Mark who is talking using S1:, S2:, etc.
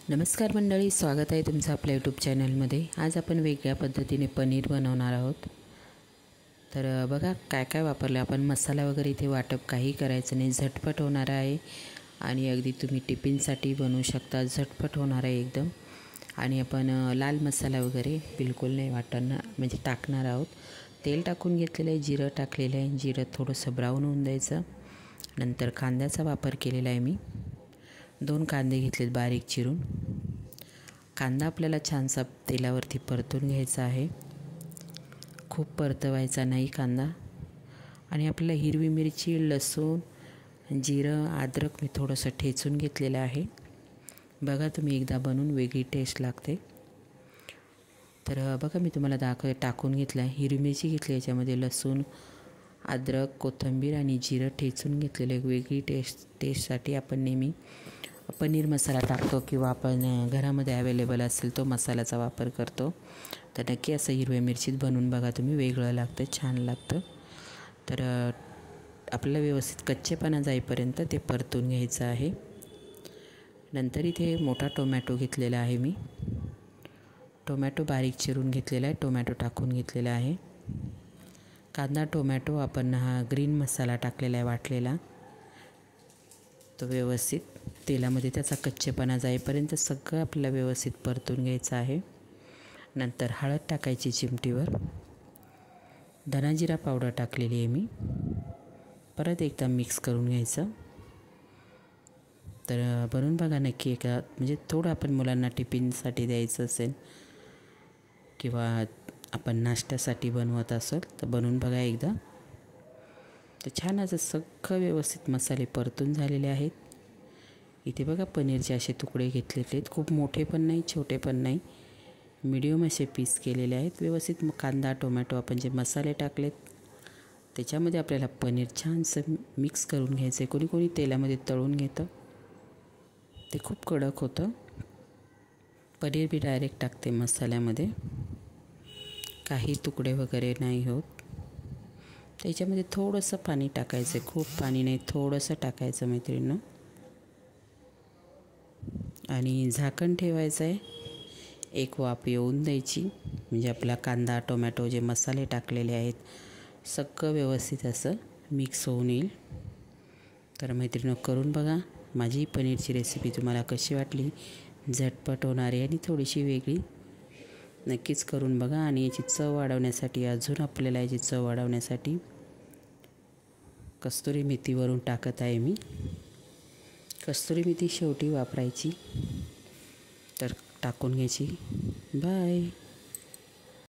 S1: नमस्कार मंडळी, स्वागत आहे तुमचं आपल्या यूट्यूब चॅनलमध्ये। आज आपण वेगळ्या पद्धतीने पनीर बनवणार आहोत। तर बघा काय काय वापरले आपण। मसाला वगैरे इथे वाटप काही करायचं नाही, झटपट होणार आहे आणि अगदी तुम्ही टिफिनसाठी बनवू शकता। झटपट होणार आहे एकदम। आणि आपण लाल मसाला वगैरे बिलकुल नाही वाटणार, म्हणजे टाकणार आहोत। तेल टाकून घेतलेलं आहे, जिरं टाकलेलं आहे। जिरं थोडंसं ब्राऊन होऊन द्यायचं। नंतर कांद्याचा वापर केलेला आहे मी। 2 कांदे घेतलेत बारीक चिरून। कांदा आपल्याला छानसा तेलावरती परतून घ्यायचा आहे, खूप परतवायचा नाही कांदा। आणि आपल्याला हिरवी मिरची, लसूण, जिरं, अद्रक मी थोडंसं ठेचून घेतलेलं आहे। बघा तुम्ही एकदा बनवून, वेगळी टेस्ट लागते। तर बघा मी तुम्हाला टाकून घेतलं आहे। हिरवी मिरची घेतली, याच्यामध्ये लसूण, अद्रक, कोथिंबीर आणि जिरं ठेचून घेतलेलं आहे। वेगळी टेस्टसाठी आपण नेहमी पनीर मसाला टाकतो किंवा आपण घरामध्ये अवेलेबल असेल तो मसाल्याचा वापर करतो। तर नक्की असं हिरव्या मिरचीत बनवून बघा तुम्ही, वेगळं लागतं, छान लागतं। तर आपल्याला व्यवस्थित कच्चेपणा जाईपर्यंत ते परतून घ्यायचं आहे। नंतर इथे मोठा टोमॅटो घेतलेला आहे मी। टोमॅटो बारीक चिरून घेतलेला आहे, टोमॅटो टाकून घेतलेला आहे। कांदा, टोमॅटो आपण हा ग्रीन मसाला टाकलेला आहे वाटलेला, तो व्यवस्थित तेलामध्ये त्याचा कच्चेपणा जाईपर्यंत सगळं आपल्याला व्यवस्थित परतून घ्यायचं आहे। नंतर हळद टाकायची चिमटीवर, धना जिरा पावडर टाकलेली आहे मी। परत एकदा मिक्स करून घ्यायचं। तर बनवून बघा नक्की एकदा, म्हणजे थोडं आपण मुलांना टिफिनसाठी द्यायचं असेल किंवा आपण नाश्त्यासाठी बनवत असेल तर बनवून बघा एकदा। तर छान असं सगळं व्यवस्थित मसाले परतून झालेले आहेत। इथे बघा पनीरचे असे तुकडे घेतलेले आहेत, खूप मोठे पण नाही, छोटे पण नाही, मीडियम असे पीस केलेले आहेत। व्यवस्थित कांदा, टोमॅटो आपण जे मसाले टाकलेत त्याच्यामध्ये आपल्याला पनीर छानसं मिक्स करून घ्यायचं आहे। कोणी कोणी तेलामध्ये तळून घेतं, ते खूप कडक होतं। पनीर बी डायरेक्ट टाकते मसाल्यामध्ये, काही तुकडे वगैरे नाही होत। त्याच्यामध्ये थोडंसं पाणी टाकायचं आहे, खूप पाणी नाही, थोडंसं टाकायचं मैत्रिणींनो। आणि झाकण ठेवायचं आहे, एक वाफ येऊन द्यायची, म्हणजे आपला कांदा, टोमॅटो, जे मसाले टाकलेले आहेत सगळं व्यवस्थित असं मिक्स होऊन येईल। तर मैत्रिणींनो करून बघा। माझी पनीरची रेसिपी तुम्हाला कशी वाटली? झटपट होणारी आणि थोडीशी वेगळी, नक्कीच करून बघा। आणि याची चव वाढवण्यासाठी, अजून आपल्याला याची चव वाढवण्यासाठी कस्तुरी मेथीवरून टाकत आहे मी। कस्तुरी मेथी शेवटी वापरायची, तर टाकून घ्यायची। बाय।